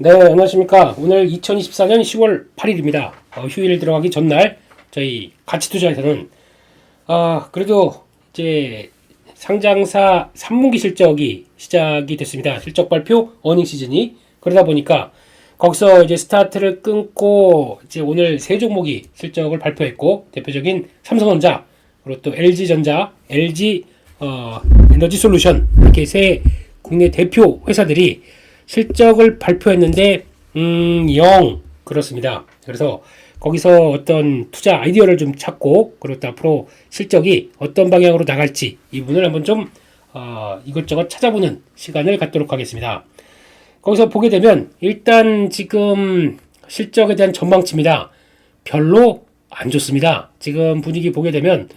네, 안녕하십니까. 오늘 2024년 10월 8일입니다. 휴일 들어가기 전날 저희 가치투자에서는 그래도 이제 상장사 3분기 실적이 시작이 됐습니다. 실적 발표 어닝 시즌이. 그러다 보니까 거기서 이제 스타트를 끊고 이제 오늘 세 종목이 실적을 발표했고, 대표적인 삼성전자, 그리고 또 LG전자, LG 에너지 솔루션, 이렇게 세 국내 대표 회사들이 실적을 발표했는데 영 그렇습니다. 그래서 거기서 어떤 투자 아이디어를 좀 찾고, 그리고 또 앞으로 실적이 어떤 방향으로 나갈지 이 부분을 한번 좀 이것저것 찾아보는 시간을 갖도록 하겠습니다. 거기서 보게 되면 일단 지금 실적에 대한 전망치입니다. 별로 안 좋습니다. 지금 분위기 보게 되면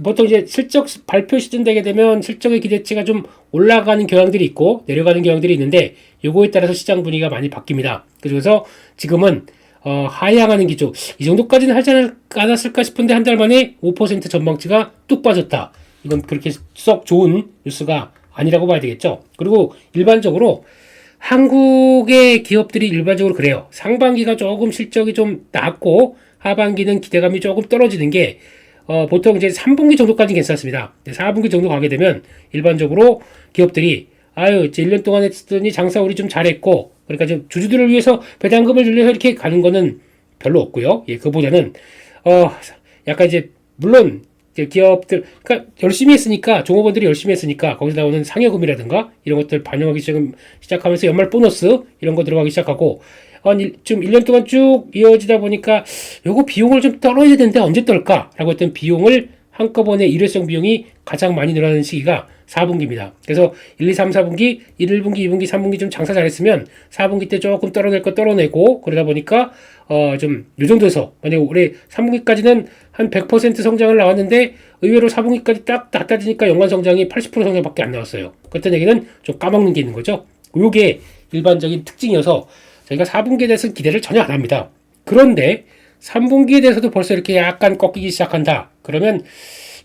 보통 이제 실적 발표 시즌 되게 되면 실적의 기대치가 좀 올라가는 경향들이 있고 내려가는 경향들이 있는데, 요거에 따라서 시장 분위기가 많이 바뀝니다. 그래서 지금은 하향하는 기조, 이 정도까지는 하지 않았을까 싶은데 한 달 만에 5% 전망치가 뚝 빠졌다. 이건 그렇게 썩 좋은 뉴스가 아니라고 봐야 되겠죠. 그리고 일반적으로 한국의 기업들이 일반적으로 그래요. 상반기가 조금 실적이 좀 낮고 하반기는 기대감이 조금 떨어지는 게 보통 이제 3분기 정도까지는 괜찮습니다. 4분기 정도 가게 되면 일반적으로 기업들이 이제 1년 동안 했더니 장사 우리 좀 잘했고, 그러니까 좀 주주들을 위해서 배당금을 늘려서 이렇게 가는 거는 별로 없고요. 예, 그보다는 약간 이제 물론 이제 기업들, 그러니까 열심히 했으니까, 종업원들이 열심히 했으니까 거기서 나오는 상여금이라든가 이런 것들 반영하기 시작하면서 연말 보너스 이런 거 들어가기 시작하고, 좀 1년 동안 쭉 이어지다 보니까 요거 비용을 좀 떨어야 되는데 언제 떨까라고 했던 비용을 한꺼번에 일회성 비용이 가장 많이 늘어나는 시기가 4분기입니다. 그래서 1, 2, 3, 4분기, 1, 1분기, 2분기, 3분기 좀 장사 잘했으면 4분기 때 조금 떨어낼 거 떨어내고, 그러다 보니까 좀 요 정도에서 만약에 올해 3분기까지는 한 100% 성장을 나왔는데 의외로 4분기까지 딱 낮아지니까 연간 성장이 80% 성장밖에 안 나왔어요. 그랬던 얘기는 좀 까먹는 게 있는 거죠. 요게 일반적인 특징이어서 저희가 4분기에 대해서는 기대를 전혀 안 합니다. 그런데 3분기에 대해서도 벌써 이렇게 약간 꺾이기 시작한다. 그러면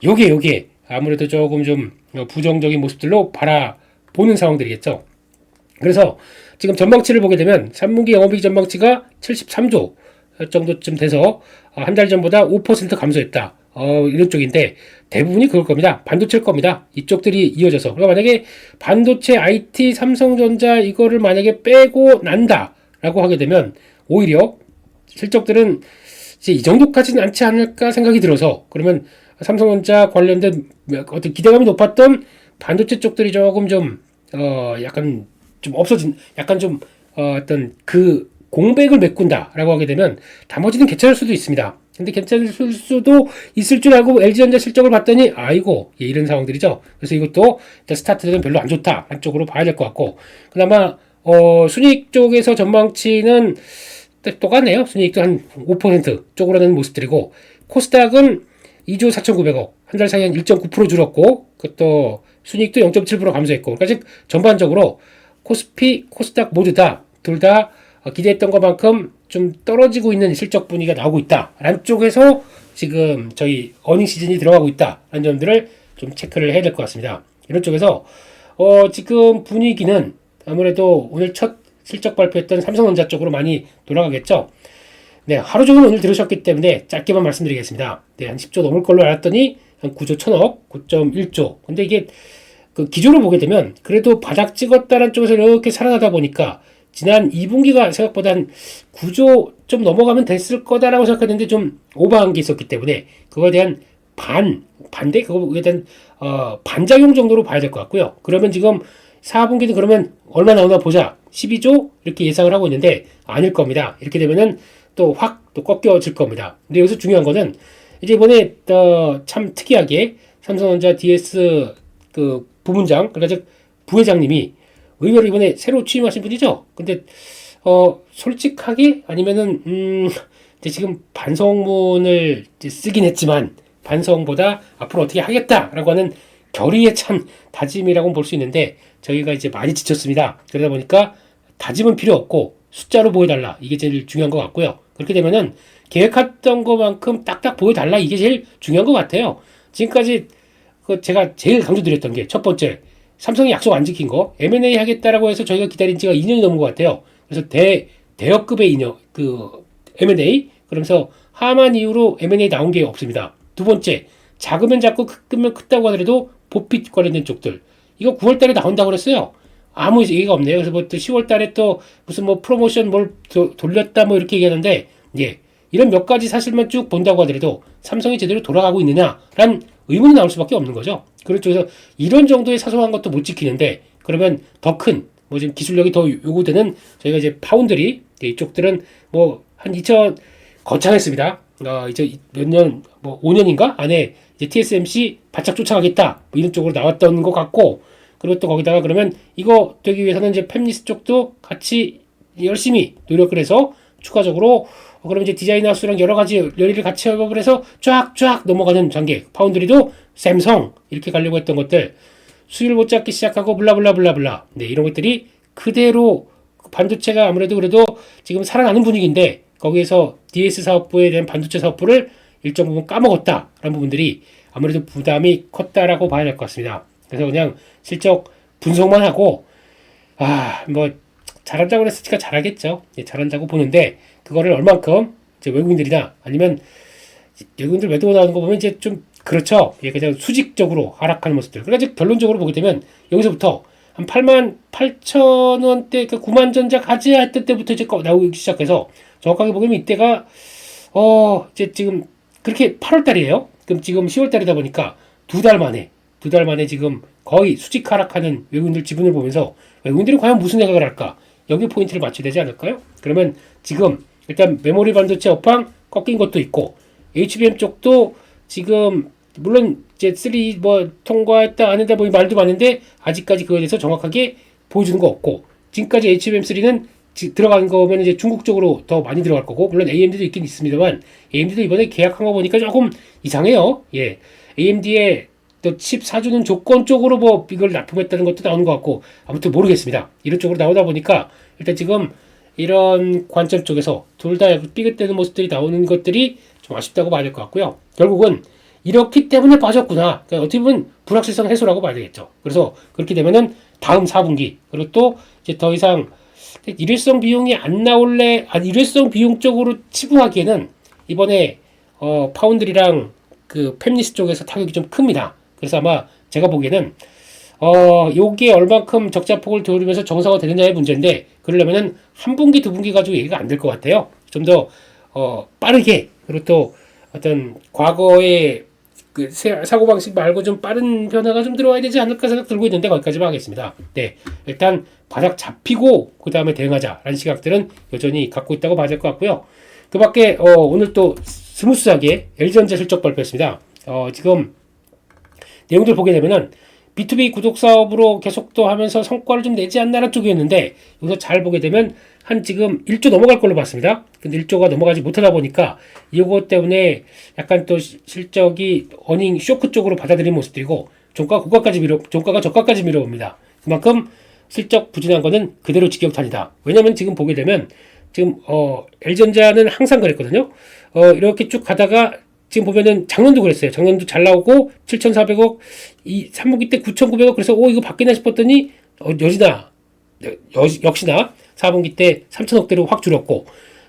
요게 아무래도 조금 좀 부정적인 모습들로 바라보는 상황들이겠죠. 그래서 지금 전망치를 보게 되면 3분기 영업이익 전망치가 73조 정도쯤 돼서 한 달 전보다 5% 감소했다. 이런 쪽인데 대부분이 그럴 겁니다. 반도체일 겁니다. 이쪽들이 이어져서. 그러니까 만약에 반도체, IT, 삼성전자 이거를 만약에 빼고 난다라고 하게 되면 오히려 실적들은 이제 이 정도까지는 않지 않을까 생각이 들어서, 그러면 삼성전자 관련된 어떤 기대감이 높았던 반도체 쪽들이 조금 좀 약간 좀 없어진, 약간 좀 어떤 그 공백을 메꾼다라고 하게 되면 나머지는 괜찮을 수도 있습니다. 근데 괜찮을 수도 있을 줄 알고 LG전자 실적을 봤더니 아이고, 예, 이런 상황들이죠. 그래서 이것도 스타트는 별로 안 좋다 한쪽으로 봐야 될 것 같고, 그나마 순이익 쪽에서 전망치는 똑같네요. 순이익도 한 5% 쪽으로 되는 모습들이고, 코스닥은 2조 4,900억, 한 달 사이에 한 1.9% 줄었고, 그것도 순이익도 0.7% 감소했고, 그러니까 즉 전반적으로 코스피, 코스닥 모두 다 둘 다 기대했던 것만큼 좀 떨어지고 있는 실적 분위기가 나오고 있다. 라는 쪽에서 지금 저희 어닝 시즌이 들어가고 있다. 라는 점들을 좀 체크를 해야 될 것 같습니다. 이런 쪽에서 지금 분위기는 아무래도 오늘 첫 실적 발표했던 삼성전자 쪽으로 많이 돌아가겠죠. 네, 하루 종일 오늘 들으셨기 때문에 짧게만 말씀드리겠습니다. 네, 한 10조 넘을 걸로 알았더니 한 9조 1000억, 9.1조. 근데 이게 그 기조를 보게 되면 그래도 바닥 찍었다는 쪽에서 이렇게 살아나다 보니까 지난 2분기가 생각보다 한 9조 좀 넘어가면 됐을 거다라고 생각했는데 좀 오버한 게 있었기 때문에 그거에 대한 반대? 그거에 대한 반작용 정도로 봐야 될 것 같고요. 그러면 지금 4분기도 그러면 얼마 나오나 보자. 12조? 이렇게 예상을 하고 있는데 아닐 겁니다. 이렇게 되면은 또 확 또 꺾여질 겁니다. 근데 여기서 중요한 거는 이제 이번에 참 특이하게 삼성전자 DS 그 부문장, 그러니까 즉 부회장님이 의외로 이번에 새로 취임하신 분이죠. 근데 솔직하게 아니면은 이제 지금 반성문을 이제 쓰긴 했지만 반성보다 앞으로 어떻게 하겠다라고 하는 결의의 참 다짐이라고 볼 수 있는데, 저희가 이제 많이 지쳤습니다. 그러다 보니까 다짐은 필요 없고 숫자로 보여달라, 이게 제일 중요한 것 같고요. 그렇게 되면은 계획했던 것만큼 딱딱 보여달라, 이게 제일 중요한 것 같아요. 지금까지 제가 제일 강조드렸던 게 첫 번째, 삼성이 약속 안 지킨 거, M&A 하겠다라고 해서 저희가 기다린 지가 2년이 넘은 것 같아요. 그래서 대여급의 M&A, 그러면서 하만 이후로 M&A 나온 게 없습니다. 두 번째, 작으면 작고 크면 크다고 하더라도 보핏 관련된 쪽들. 이거 9월 달에 나온다고 그랬어요. 아무 얘기가 없네요. 그래서 뭐 또 10월 달에 또 무슨 뭐 프로모션 뭘 돌렸다 뭐 이렇게 얘기하는데, 예. 이런 몇 가지 사실만 쭉 본다고 하더라도 삼성이 제대로 돌아가고 있느냐라는 의문이 나올 수밖에 없는 거죠. 그래서 이런 정도의 사소한 것도 못 지키는데, 그러면 더 큰, 뭐 지금 기술력이 더 요구되는 저희가 이제 파운드리, 이쪽들은 뭐 한 거창했습니다. 이제 몇 년, 뭐 5년인가 안에 이제 TSMC 바짝 쫓아가겠다, 뭐 이런 쪽으로 나왔던 것 같고, 그리고 또 거기다가 그러면 이거 되기 위해서는 이제 팹리스 쪽도 같이 열심히 노력을 해서 추가적으로 그럼 이제 디자인 하우스랑 여러 가지 열의를 같이 협업을 해서 쫙쫙 넘어가는 단계. 파운드리도 샘성 이렇게 가려고 했던 것들 수율 못 잡기 시작하고 블라블라블라블라. 네, 이런 것들이 그대로 반도체가 아무래도 그래도 지금 살아나는 분위기인데 거기에서 DS 사업부에 대한 반도체 사업부를 일정 부분 까먹었다라는 부분들이 아무래도 부담이 컸다라고 봐야 될 것 같습니다. 그래서 그냥 실적 분석만 하고 뭐 잘한다고 했으니까 잘하겠죠. 예, 잘한다고 보는데 그거를 얼만큼 이제 외국인들이나 아니면 외국인들 매도 나오는 거 보면 이제 좀 그렇죠. 예, 그냥 수직적으로 하락하는 모습들. 그러니까 결론적으로 보게 되면 여기서부터 한 8만 8천 원대, 그 9만 전자 가져야 했던 때부터 이제 나오기 시작해서 정확하게 보면 이때가 이제 지금 그렇게 8월 달이에요. 그럼 지금 10월 달이다 보니까 두 달 만에 지금 거의 수직 하락하는 외국인들 지분을 보면서 외국인들이 과연 무슨 생각을 할까? 여기 포인트를 맞춰야 되지 않을까요? 그러면 지금 일단 메모리 반도체 업황 꺾인 것도 있고 HBM 쪽도 지금 물론 이제 3 뭐 통과했다 안 했다 뭐 말도 많은데 아직까지 그거에 대해서 정확하게 보여주는 거 없고 지금까지 HBM3는 들어가는 거면 이제 중국 쪽으로 더 많이 들어갈 거고 물론 AMD도 있긴 있습니다만 AMD도 이번에 계약한 거 보니까 조금 이상해요. 예, AMD의 또 칩 사주는 조건 쪽으로 뭐 이걸 납품했다는 것도 나오는 것 같고 아무튼 모르겠습니다. 이런 쪽으로 나오다 보니까 일단 지금 이런 관점 쪽에서 둘 다 삐끗대는 모습들이 나오는 것들이 좀 아쉽다고 봐야 될 것 같고요. 결국은 이렇기 때문에 빠졌구나. 그러니까 어떻게 보면 불확실성 해소라고 봐야 되겠죠. 그래서 그렇게 되면은 다음 4분기 그리고 또 이제 더 이상 일회성 비용이 안 나올래, 일회성 비용 쪽으로 치부하기에는 이번에 파운드리랑 그 팹리스 쪽에서 타격이 좀 큽니다. 그래서 아마 제가 보기에는 요게 얼만큼 적자폭을 돌리면서 정상화 되느냐의 문제인데 그러려면은 한 분기 두 분기 가지고 얘기가 안 될 것 같아요. 좀 더 빠르게 그리고 또 어떤 과거의 그 사고방식 말고 좀 빠른 변화가 좀 들어와야 되지 않을까 생각 들고 있는데 거기까지만 하겠습니다. 네, 일단 바닥 잡히고 그 다음에 대응하자라는 시각들은 여전히 갖고 있다고 봐야 될 것 같고요. 그 밖에 오늘 또 스무스하게 LG전자 실적 발표했습니다. 지금 내용들 보게 되면은 B2B 구독 사업으로 계속 또 하면서 성과를 좀 내지 않나라는 쪽이었는데 여기서 잘 보게 되면 한 지금 1조 넘어갈 걸로 봤습니다. 근데 1조가 넘어가지 못하다 보니까 이거 때문에 약간 또 실적이 어닝 쇼크 쪽으로 받아들인 모습들이고 종가가 저가까지 밀어옵니다. 그만큼 실적 부진한 거는 그대로 직격탄이다. 왜냐면 지금 보게 되면 지금 LG전자는 항상 그랬거든요. 이렇게 쭉 가다가 지금 보면은 작년도 그랬어요. 작년도 잘 나오고 7,400억, 이 3분기 때 9,900억 그래서 이거 바뀌나 싶었더니 역시나 4분기 때 3,000억대로 확 줄었고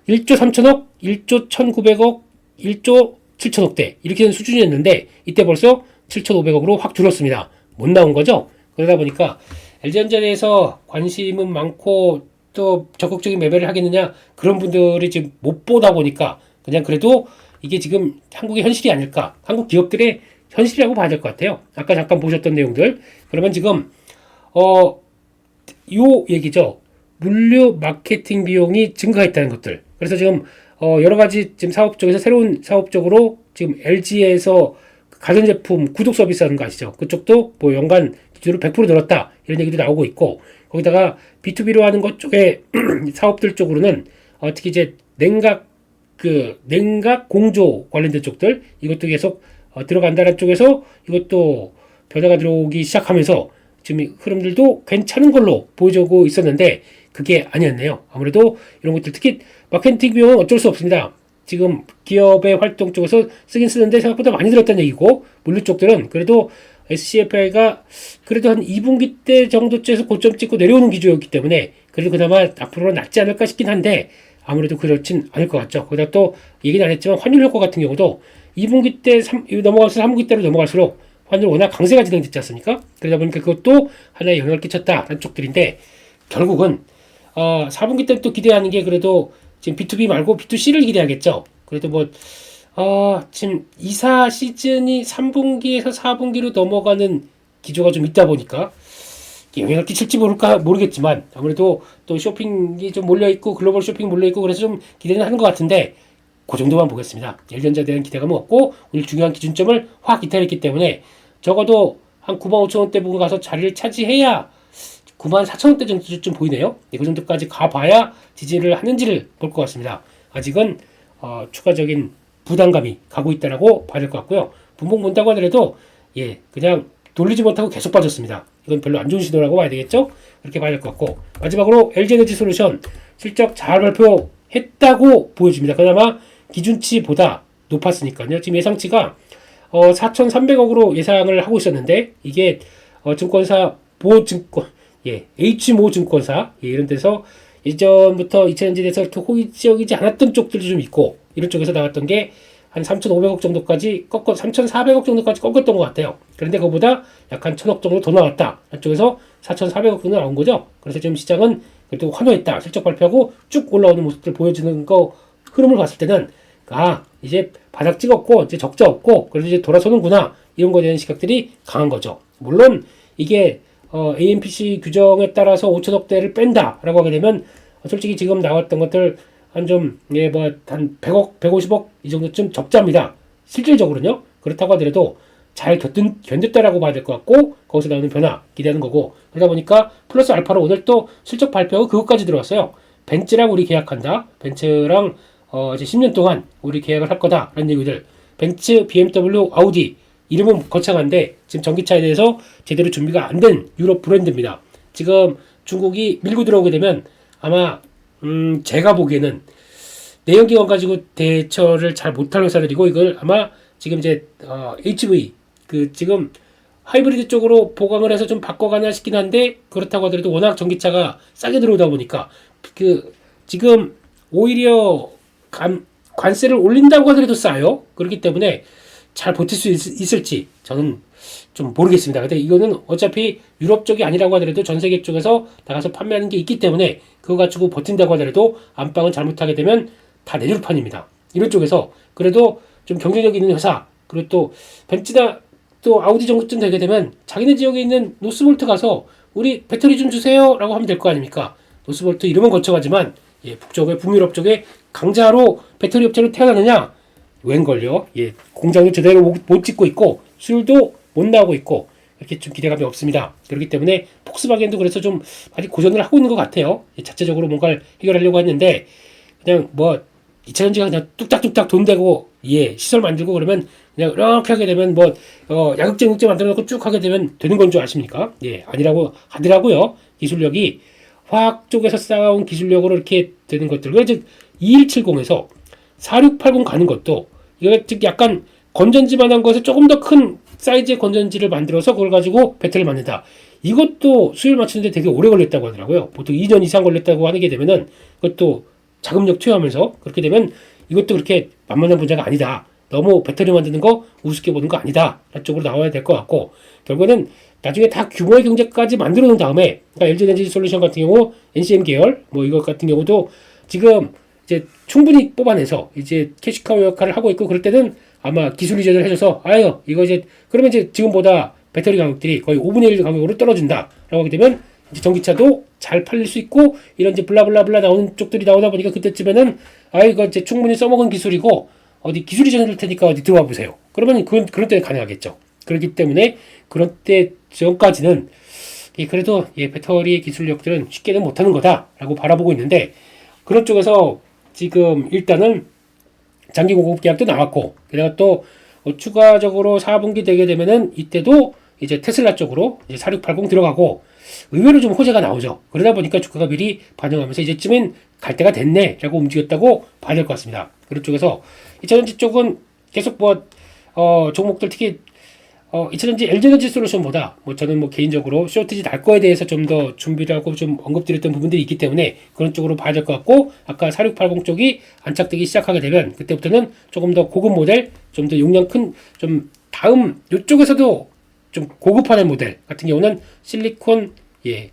1조 3,000억, 1조 1,900억, 1조 7,000억대 이렇게 된 수준이었는데 이때 벌써 7,500억으로 확 줄었습니다. 못 나온 거죠. 그러다 보니까 LG전자에 대해서 관심은 많고 또 적극적인 매매를 하겠느냐 그런 분들이 지금 못 보다 보니까 그냥 그래도 이게 지금 한국의 현실이 아닐까, 한국 기업들의 현실이라고 봐야 될 것 같아요. 아까 잠깐 보셨던 내용들. 그러면 지금 요 얘기죠. 물류 마케팅 비용이 증가했다는 것들. 그래서 지금 여러 가지 지금 사업 쪽에서 새로운 사업적으로 지금 LG에서 가전제품 구독 서비스 하는 거 아시죠? 그쪽도 뭐 연간 기준으로 100% 늘었다 이런 얘기도 나오고 있고 거기다가 B2B로 하는 것 쪽에 사업들 쪽으로는 특히 이제 냉각 공조 관련된 쪽들 이것도 계속 들어간다는 쪽에서 이것도 변화가 들어오기 시작하면서 지금 흐름들도 괜찮은 걸로 보여주고 있었는데 그게 아니었네요. 아무래도 이런 것들 특히 마케팅 비용은 어쩔 수 없습니다. 지금 기업의 활동 쪽에서 쓰긴 쓰는데 생각보다 많이 들었다는 얘기고 물류 쪽들은 그래도 SCFI가 그래도 한 2분기 때 정도쯤에서 고점 찍고 내려오는 기조였기 때문에 그래도 그나마 앞으로는 낫지 않을까 싶긴 한데 아무래도 그렇진 않을 것 같죠. 거기다 또 얘기는 안 했지만 환율 효과 같은 경우도 2분기 때 넘어가서 3분기 때로 넘어갈수록 환율 워낙 강세가 진행됐지 않습니까? 그러다 보니까 그것도 하나의 영향을 끼쳤다라는 쪽들인데 결국은 4분기 때는 또 기대하는 게 그래도 지금 B2B 말고 B2C를 기대하겠죠. 그래도 뭐 지금 이사 시즌이 3분기에서 4분기로 넘어가는 기조가 좀 있다 보니까 영향을 끼칠지 모르겠지만 아무래도 또 쇼핑이 좀 몰려있고 글로벌 쇼핑이 몰려있고 그래서 좀 기대는 하는 것 같은데 그 정도만 보겠습니다. LG전자에 대한 기대감은 없고 오늘 중요한 기준점을 확 이탈했기 때문에 적어도 한 95,000원대 부분 가서 자리를 차지해야 94,000원대 정도쯤 보이네요. 그 정도까지 가봐야 지지를 하는지를 볼 것 같습니다. 아직은 추가적인 부담감이 가고 있다라고 봐야 될 것 같고요. 분봉 본다고 하더라도 그냥 돌리지 못하고 계속 빠졌습니다. 이건 별로 안 좋은 시도라고 봐야 되겠죠? 그렇게 봐야 될 것 같고 마지막으로 LG에너지솔루션 실적 잘 발표했다고 보여집니다. 그나마 기준치보다 높았으니까요. 지금 예상치가 4,300억으로 예상을 하고 있었는데 이게 증권사 보증권 H모 증권사 이런 데서 예전부터 2000년대에서 이렇게 호의적이지 않았던 쪽들도 좀 있고 이런 쪽에서 나왔던 게 한 3,500억 정도까지 3,400억 정도까지 꺾었던 것 같아요. 그런데 그거보다 약 한 1,000억 정도 더 나왔다. 한쪽에서 4,400억 정도 나온 거죠. 그래서 지금 시장은 그래도 환호했다. 실적 발표하고 쭉 올라오는 모습들 보여주는 거 흐름을 봤을 때는 이제 바닥 찍었고 이제 적자 없고 그래도 이제 돌아서는구나 이런 거에 대한 시각들이 강한 거죠. 물론 이게 AMPC 규정에 따라서 5천억대를 뺀다라고 하게 되면 솔직히 지금 나왔던 것들 한 100억, 150억 이 정도쯤 적자입니다. 실질적으로는요. 그렇다고 하더라도 잘 견뎠다라고 봐야 될 것 같고 거기서 나오는 변화 기대하는 거고 그러다 보니까 플러스 알파로 오늘 또 실적 발표하고 그것까지 들어왔어요. 벤츠랑 우리 계약한다. 벤츠랑 이제 10년 동안 우리 계약을 할 거다라는 얘기들. 벤츠, BMW, 아우디 이름은 거창한데 지금 전기차에 대해서 제대로 준비가 안 된 유럽 브랜드입니다. 지금 중국이 밀고 들어오게 되면 아마 제가 보기에는 내연기관 가지고 대처를 잘 못할 회사들이고 이걸 아마 지금 이제 HV 지금 하이브리드 쪽으로 보강을 해서 좀 바꿔가나 싶긴 한데 그렇다고 하더라도 워낙 전기차가 싸게 들어오다 보니까 지금 오히려 관세를 올린다고 하더라도 싸요. 그렇기 때문에 잘 버틸 수 있을지 저는 좀 모르겠습니다. 근데 이거는 어차피 유럽 쪽이 아니라고 하더라도 전 세계 쪽에서 나가서 판매하는 게 있기 때문에 그거 가지고 버틴다고 하더라도 안방은 잘못하게 되면 다 내줄 판입니다. 이런 쪽에서 그래도 좀 경쟁력 있는 회사 그리고 또 벤츠나 또 아우디 정도쯤 되게 되면 자기네 지역에 있는 노스볼트 가서 우리 배터리 좀 주세요 라고 하면 될 거 아닙니까? 노스볼트 이름은 거쳐가지만 북쪽에 북유럽 쪽에 강자로 배터리 업체로 태어나느냐 웬걸요. 공장도 제대로 못 짓고 있고 수율도 못 나오고 있고 이렇게 좀 기대감이 없습니다. 그렇기 때문에 폭스바겐도 그래서 좀 아직 고전을 하고 있는 것 같아요. 자체적으로 뭔가를 해결하려고 했는데 그냥 2차 전지가 그냥 뚝딱뚝딱 돈 대고 시설 만들고 그러면 그냥 이렇게 하게 되면 야극제 육제 만들어 놓고 쭉 하게 되면 되는 건 줄 아십니까? 아니라고 하더라고요. 기술력이 화학 쪽에서 쌓아온 기술력으로 이렇게 되는 것들. 그래서 2170에서 4680 가는 것도 이거 즉 약간 건전지만한 것에 조금 더 큰 사이즈의 건전지를 만들어서 그걸 가지고 배터리를 만든다. 이것도 수율 맞추는데 되게 오래 걸렸다고 하더라고요. 보통 2년 이상 걸렸다고 하게 되면은 그것도 자금력 투여하면서 그렇게 되면 이것도 그렇게 만만한 분야가 아니다. 너무 배터리 만드는 거 우습게 보는 거 아니다. 라는 쪽으로 나와야 될 것 같고 결국에는 나중에 다 규모의 경제까지 만들어 놓은 다음에 그러니까 LG에너지솔루션 같은 경우 NCM 계열 이것 같은 경우도 지금 이제 충분히 뽑아내서 이제 캐시카우 역할을 하고 있고 그럴 때는 아마 기술 이전을 해줘서 이거 이제 그러면 이제 지금보다 배터리 가격들이 거의 5분의 1 가격으로 떨어진다 라고 하게 되면 이제 전기차도 잘 팔릴 수 있고 이런 이제 블라블라블라 나오는 쪽들이 나오다 보니까 그때쯤에는 이거 이제 충분히 써먹은 기술이고 어디 기술 이전 해줄 테니까 어디 들어와 보세요. 그러면 그런 때 가능하겠죠. 그렇기 때문에 그런 때 전까지는 그래도 배터리의 기술력들은 쉽게는 못하는 거다라고 바라보고 있는데 그런 쪽에서 지금 일단은 장기 공급 계약도 나왔고 게다가 또 추가적으로 4분기 되게 되면은 이때도 이제 테슬라 쪽으로 이제 4680 들어가고 의외로 좀 호재가 나오죠. 그러다 보니까 주가가 미리 반영하면서 이제쯤엔 갈 때가 됐네라고 움직였다고 봐야 될 것 같습니다. 그런 쪽에서 2차전지 쪽은 계속 종목들 특히 이차전지 LG에너지 솔루션보다 저는 개인적으로 쇼티지 날 거에 대해서 좀 더 준비를 하고 좀 언급드렸던 부분들이 있기 때문에 그런 쪽으로 봐야 될 것 같고, 아까 4680 쪽이 안착되기 시작하게 되면 그때부터는 조금 더 고급 모델, 좀 더 용량 큰, 좀 다음 이쪽에서도 좀 고급화된 모델 같은 경우는 실리콘,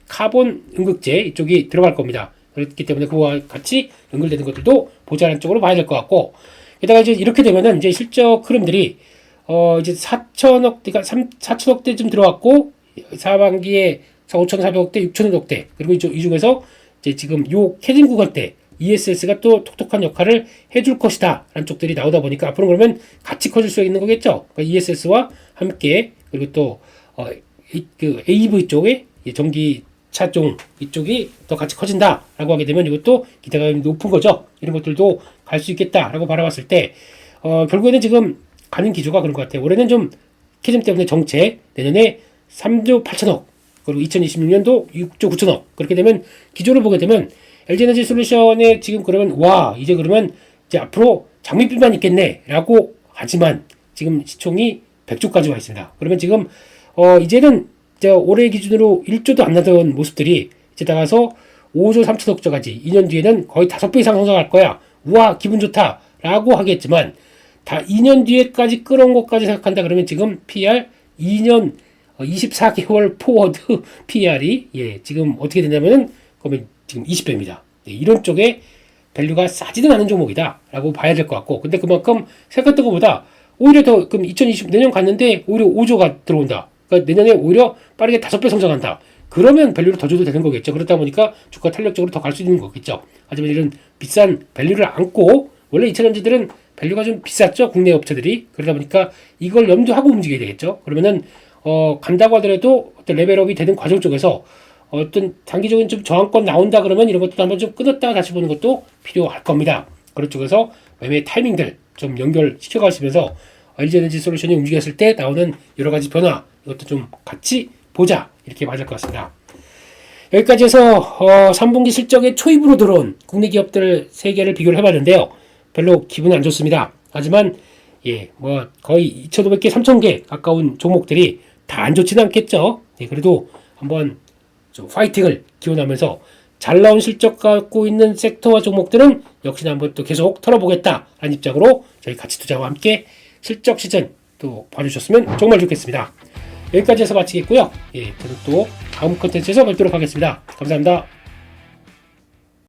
카본 음극재 이쪽이 들어갈 겁니다. 그렇기 때문에 그와 같이 연결되는 것들도 보자는 쪽으로 봐야 될 것 같고, 게다가 이제 이렇게 되면은 이제 실적 흐름들이 이제 4천억대가 4천억대쯤 들어왔고, 하반기에 5,400억대, 6,000억대, 그리고 이 중에서 이제 지금 요 캐진 구간대 ESS가 또 톡톡한 역할을 해줄 것이다 라는 쪽들이 나오다 보니까 앞으로 그러면 같이 커질 수 있는 거겠죠. 그러니까 ESS와 함께, 그리고 또 그 AV 쪽에 전기차 쪽 이쪽이 더 같이 커진다 라고 하게 되면 이것도 기대가 높은 거죠. 이런 것들도 갈 수 있겠다 라고 바라봤을 때 결국에는 지금 가는 기조가 그런 것 같아요. 올해는 좀 캐즘 때문에 정체, 내년에 3조 8천억, 그리고 2026년도 6조 9천억. 그렇게 되면 기조를 보게 되면 LG에너지 솔루션에 지금 그러면 이제 그러면 이제 앞으로 장밋빛만 있겠네 라고 하지만 지금 시총이 100조까지 와 있습니다. 그러면 지금 이제는 이제 올해 기준으로 1조도 안 나던 모습들이 이제 나가서 5조 3천억조까지 2년 뒤에는 거의 5배 이상 성장할 거야. 우와, 기분 좋다 라고 하겠지만, 다 2년 뒤에까지 끌어온 것까지 생각한다 그러면 지금 PR 2년 24개월 포워드 PR이 지금 어떻게 되냐면은 그러면 지금 20배입니다. 이런 쪽에 밸류가 싸지는 않은 종목이다 라고 봐야 될 것 같고, 근데 그만큼 생각했던 것보다 오히려 더, 그럼 2020 내년 갔는데 오히려 5조가 들어온다. 그러니까 내년에 오히려 빠르게 5배 성장한다. 그러면 밸류를 더 줘도 되는 거겠죠. 그렇다 보니까 주가 탄력적으로 더 갈 수 있는 거겠죠. 하지만 이런 비싼 밸류를 안고, 원래 이차전지들은 밸류가 좀 비쌌죠, 국내 업체들이. 그러다 보니까 이걸 염두하고 움직여야 되겠죠. 그러면은 간다고 하더라도 어떤 레벨업이 되는 과정 쪽에서 어떤 단기적인 좀 저항권 나온다 그러면 이런 것도 한번 좀 끊었다가 다시 보는 것도 필요할 겁니다. 그런 쪽에서 매매 타이밍들 좀 연결시켜 가시면서 LG에너지 솔루션이 움직였을 때 나오는 여러 가지 변화, 이것도 좀 같이 보자, 이렇게 맞을 것 같습니다. 여기까지 해서 3분기 실적에 초입으로 들어온 국내 기업들 3개를 비교를 해봤는데요. 별로 기분이 안 좋습니다. 하지만 거의 2,500개, 3,000개 가까운 종목들이 다 안 좋지는 않겠죠. 그래도 한번 좀 파이팅을 기원하면서 잘 나온 실적 갖고 있는 섹터와 종목들은 역시나 한번 또 계속 털어보겠다라는 입장으로 저희 가치 투자와 함께 실적 시즌 또 봐주셨으면 정말 좋겠습니다. 여기까지 해서 마치겠고요. 저는 또 다음 컨텐츠에서 뵙도록 하겠습니다. 감사합니다.